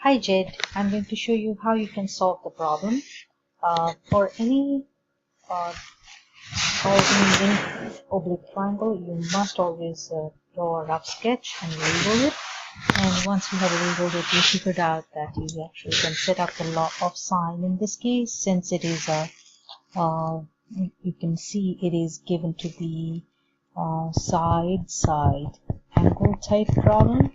Hi Jed, I'm going to show you how you can solve the problem. For any oblique triangle, you must always draw a rough sketch and label it. And once you have labeled it, you figured out that you actually can set up the law of sine in this case, since it is a you can see it is given to be side angle type problem.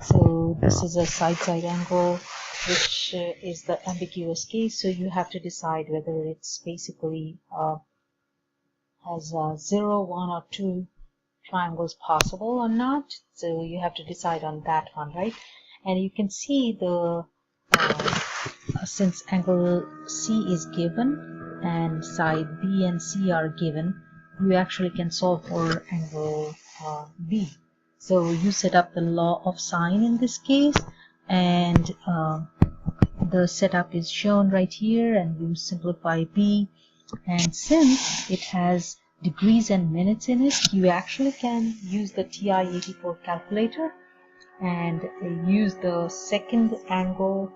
So this is a side angle, which is the ambiguous case. So you have to decide whether it's basically has 0, 1 or 2 triangles possible or not. So you have to decide on that one, right? And you can see the since angle C is given and side B and C are given, you actually can solve for angle B. So you set up the law of sine in this case, and the setup is shown right here, and you simplify B, and since it has degrees and minutes in it, you actually can use the TI-84 calculator and use the second angle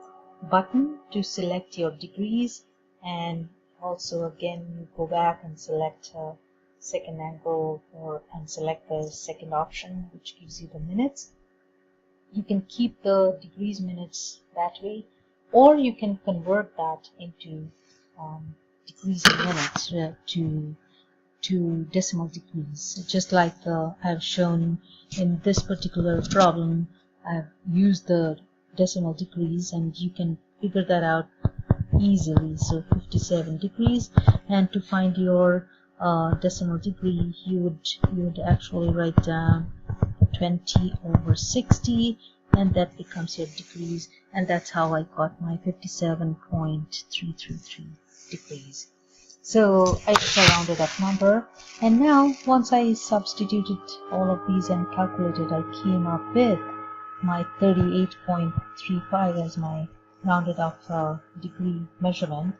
button to select your degrees, and also again you go back and select second angle and select the second option, which gives you the minutes. You can keep the degrees minutes that way, or you can convert that into degrees and minutes to decimal degrees, just like I've shown in this particular problem. I've used the decimal degrees, and you can figure that out easily. So 57 degrees, and to find your decimal degree, you would actually write down 20 over 60, and that becomes your degrees, and that's how I got my 57.333 degrees. So it's a rounded up number, and now once I substituted all of these and calculated, I came up with my 38.35 as my rounded up degree measurement.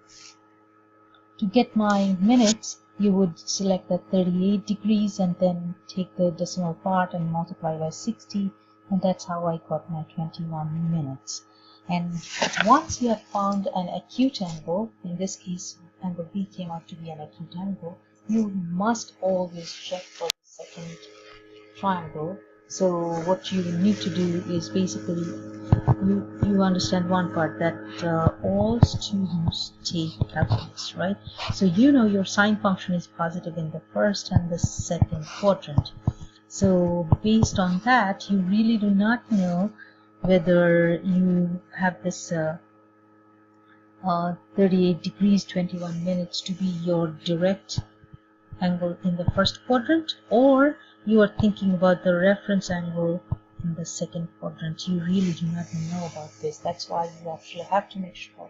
To get my minutes, you would select the 38 degrees and then take the decimal part and multiply by 60, and that's how I got my 21 minutes. And once you have found an acute angle, in this case angle B came out to be an acute angle, you must always check for the second triangle. So what you need to do is basically you understand one part, that all students take calculus, right? So you know your sine function is positive in the first and the second quadrant. So based on that, you really do not know whether you have this 38 degrees 21 minutes to be your direct angle in the first quadrant, or you are thinking about the reference angle in the second quadrant. You really do not know about this. That's why you actually have to make sure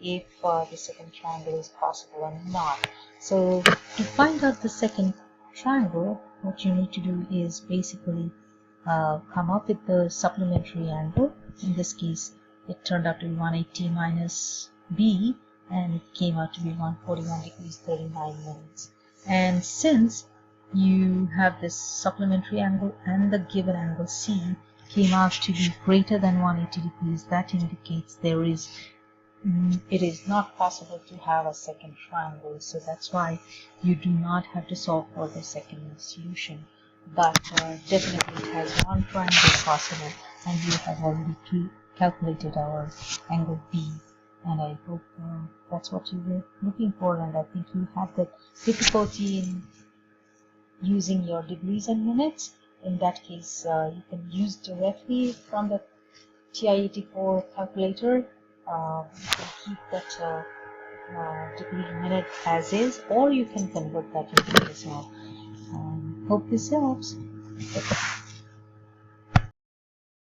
if the second triangle is possible or not. So to find out the second triangle, what you need to do is basically come up with the supplementary angle. In this case, it turned out to be 180 minus B, and it came out to be 141 degrees 39 minutes. And since you have this supplementary angle and the given angle C came out to be greater than 180 degrees, that indicates it is not possible to have a second triangle. So that's why you do not have to solve for the second solution, but definitely it has one triangle possible, and you have already calculated our angle B. And I hope that's what you were looking for, and I think you had that difficulty in using your degrees and minutes. In that case, you can use directly from the TI-84 calculator. You can keep that degree minute as is, or you can convert that into decimal. Hope this helps.